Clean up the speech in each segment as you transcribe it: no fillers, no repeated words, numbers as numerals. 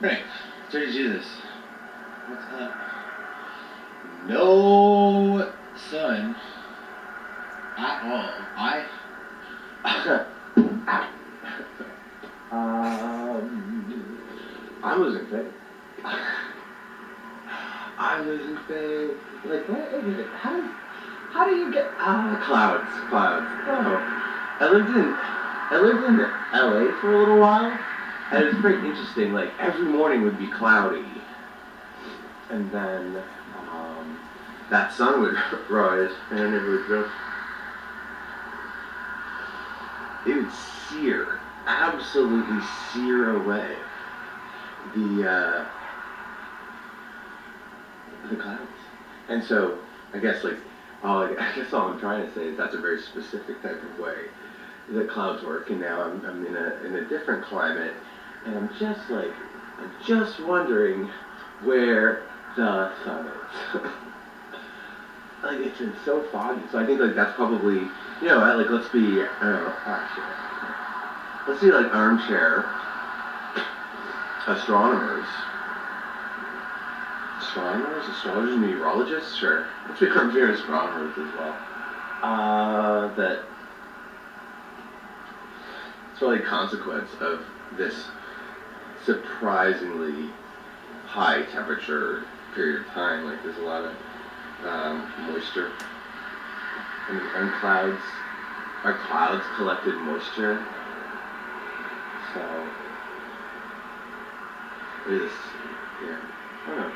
Right. Dirty Jesus. What's up? No sun at all. I'm losing faith. I'm losing faith. Like, what? How do you get clouds? Oh, I lived in LA for a little while, and it was very interesting. Like every morning would be cloudy, and then that sun would rise, and it would sear, absolutely sear away the clouds. And so I guess all I'm trying to say is that's a very specific type of way that clouds work. And now I'm in a different climate, and I'm just wondering where the sun is. Like it's been so foggy. So I think that's probably let's be let's be like armchair astronomers, astrologers, meteorologists, sure. Let's be armchair astronomers as well. That it's probably a consequence of this surprisingly high temperature period of time. Like there's a lot of moisture, and clouds collected moisture. So it is, yeah. I don't know.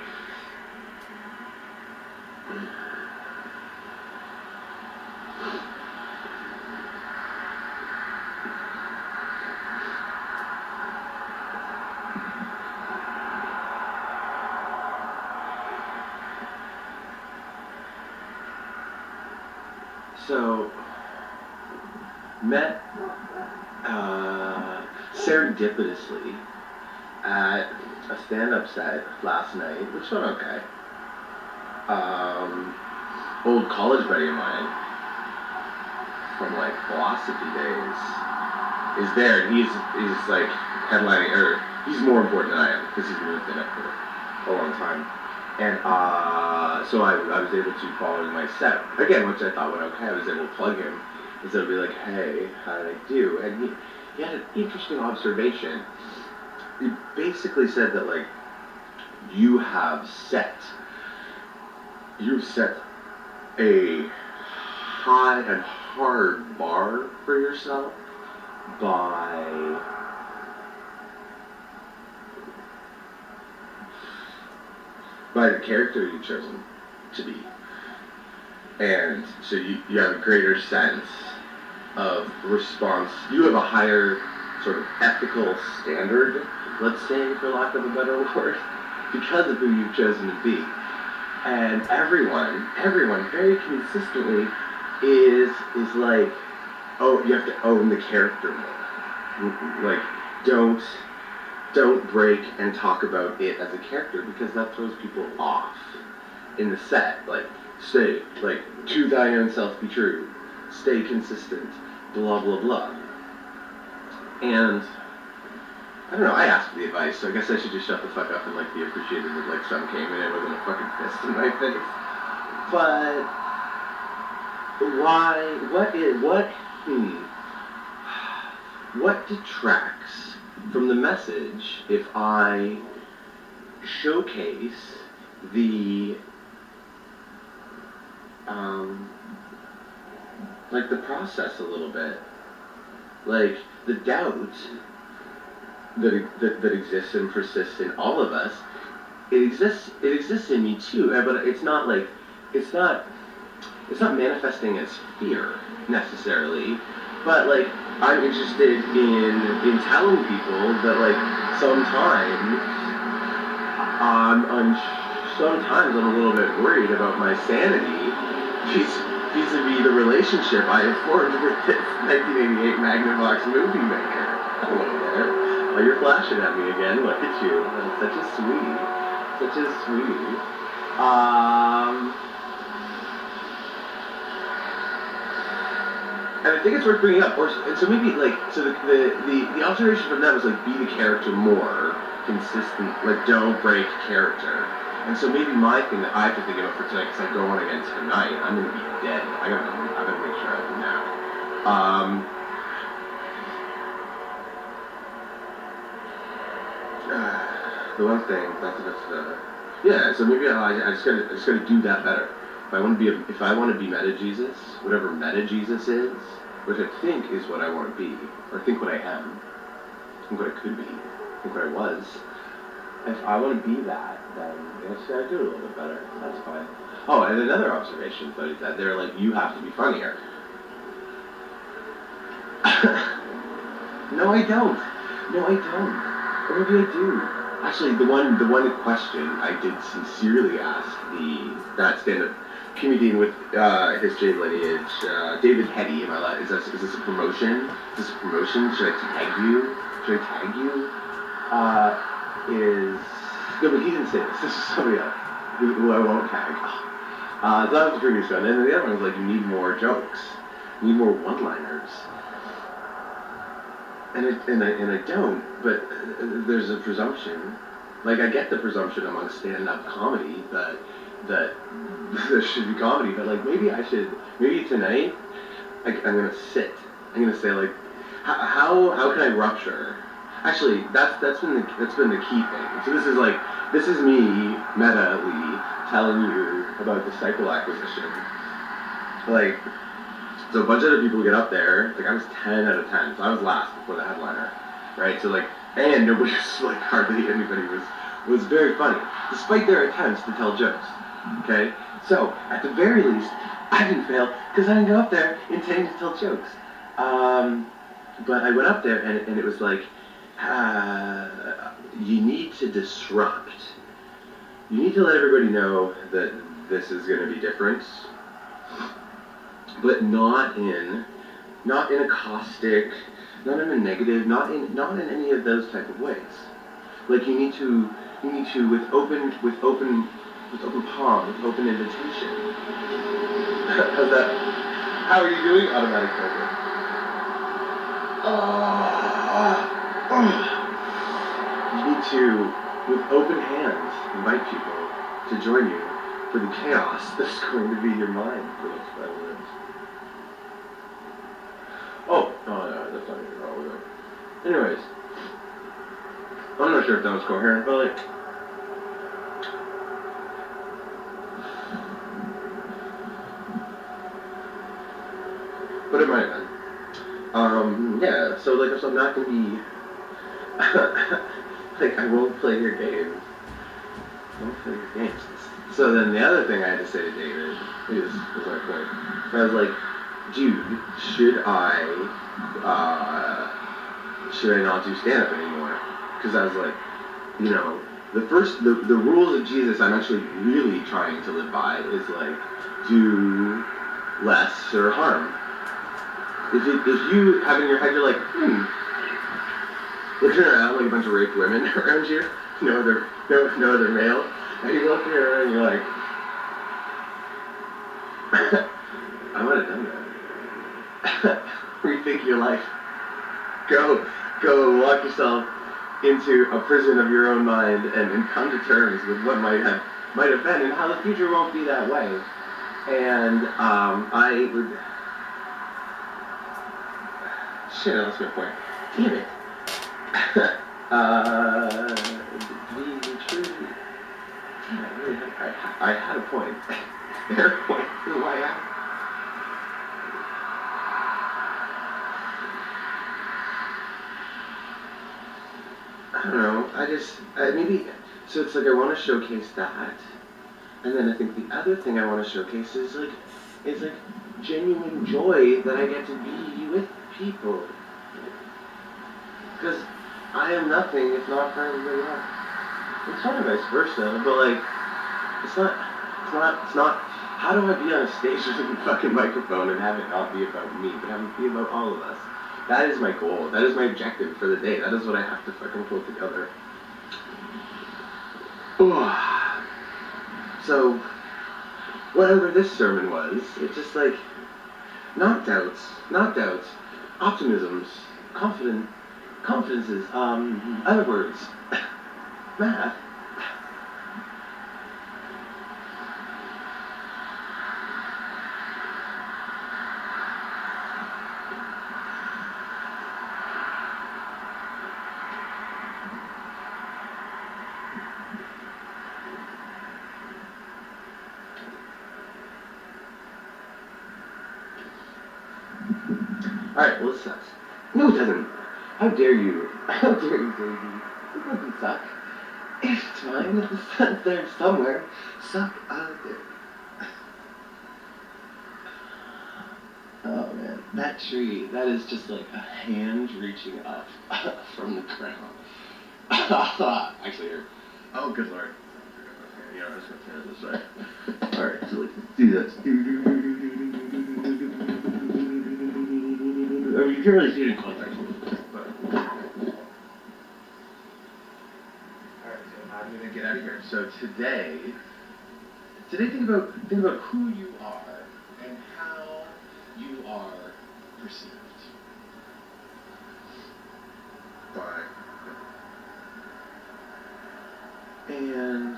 So, met serendipitously at a stand-up set last night, which went okay. Old college buddy of mine from philosophy days is there, and he's like headlining, or he's more important than I am because he's moved in it for a long time. And so I was able to follow my set again, which I thought went okay. I was able to plug him instead of be like, "Hey, how did I do?" And he had an interesting observation. He basically said that you've set a high and hard bar for yourself by the character you've chosen to be. And so you have a greater sense of response. You have a higher sort of ethical standard, let's say, for lack of a better word, because of who you've chosen to be. And everyone very consistently is like, oh, you have to own the character more. Like, don't break and talk about it as a character, because that throws people off in the set. Like, stay, to thine own self be true, stay consistent, blah, blah, blah. And I don't know, I asked for the advice, so I guess I should just shut the fuck up and be appreciated that sun came and it wasn't a fucking fist in my face. But what detracts from the message if I showcase the the process a little bit, the doubt that exists and persists in all of us. It exists in me too, but it's not manifesting as fear necessarily. But I'm interested in telling people that sometimes I'm a little bit worried about my sanity vis-a-vis the relationship I have formed with this 1988 Magnavox movie maker. Hello there. Oh, you're flashing at me again. Look at you. Such a sweetie. And I think it's worth bringing up. So maybe the observation from that was be the character more, consistent, like, don't break character. And so maybe my thing that I have to think about for tonight, because I go on again tonight, I'm going to be dead. I gotta make sure I have a nap. The one thing, yeah, so maybe I just gotta do that better. If I want to be meta Jesus, whatever meta Jesus is, which I think is what I want to be, or think what I am, think what I could be, think what I was. If I want to be that, then I just gotta do it a little bit better. That's fine. Oh, and another observation, but is that they're like, you have to be funnier. No, I don't. Or maybe I do. Actually, the one question I did sincerely ask that stand-up comedian with his J lineage, David Hetty. Is this a promotion? Is this a promotion? Should I tag you? No, but he didn't say this. This is somebody else who I won't tag. So that was the previous one. And the other one was like, you need more jokes. You need more one-liners. And I don't, but there's a presumption. Like, I get the presumption among stand-up comedy that there should be comedy, but like maybe tonight I'm gonna sit. I'm gonna say like, how can I rupture? Actually, that's been the key thing. So this is me meta-ly telling you about disciple acquisition. Like, so a bunch of other people get up there, like I was 10 out of 10, so I was last before the headliner, right? So like, and nobody was like, hardly anybody was very funny, despite their attempts to tell jokes, okay? So, at the very least, I didn't fail, because I didn't go up there intending to tell jokes. But I went up there, and it was like, you need to disrupt. You need to let everybody know that this is going to be different, but not in a caustic, not in a negative, not in any of those type of ways. Like you need to with open palm, with open invitation. How's that? How are you doing? Automatic filter. You need to, with open hands, invite people to join you for the chaos that's going to be your mind for those 5 minutes. Oh, no, that's not even wrong with it. Anyways, I'm not sure if that was coherent, but like, but it might have been. Yeah, so like, I'm not gonna be, like, I won't play your games. So then the other thing I had to say to David was my point. I was like, dude, should I not do stand-up anymore? Because I was like, you know, the rules of Jesus I'm actually really trying to live by is like, do less or harm. If you have in your head, you're like, looking around like a bunch of raped women around you, no other male, and you look around and you're like, I might have done that. Rethink your life. Go lock yourself into a prison of your own mind and come to terms with what might have been and how the future won't be that way. And I would. Shit, that's my point. Damn it. I had a point. Fair point. Why I don't know. Maybe. So it's like I want to showcase that, and then I think the other thing I want to showcase is like genuine joy that I get to be with people. Because I am nothing if not for everybody else. It's sort of vice versa, but like, it's not, how do I be on a stage with a fucking microphone and have it not be about me, but have it be about all of us? That is my goal. That is my objective for the day. That is what I have to fucking pull together. So, whatever this sermon was, it's just like, not doubts, optimisms, confidences, other words. Matt. Alright, well, it sucks. No, it doesn't. How dare you? How dare you, Davey? It doesn't suck. It's fine. The sun's there somewhere. Suck out of there. Oh, man. That tree, that is just like a hand reaching up from the ground. Actually, here. Oh, good lord. Okay, I was going to turn it this way. Alright, so let's do this. I mean, you can't really see it in context. But... Alright, so I'm gonna get out of here. So today think about who you are and how you are perceived by, and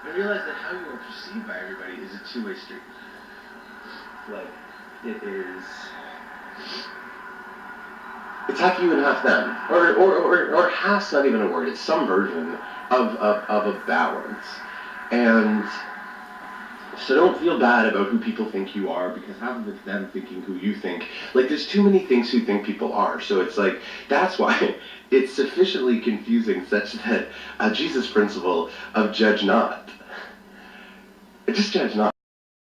I realize that how you are perceived by everybody is a two-way street. Like, it's half you and half them. Or half's not even a word, it's some version of a balance. And so don't feel bad about who people think you are, because half of it's them thinking who you think. Like, there's too many things who think people are, so it's like, that's why it's sufficiently confusing, such that Jesus' principle of judge not. Just judge not.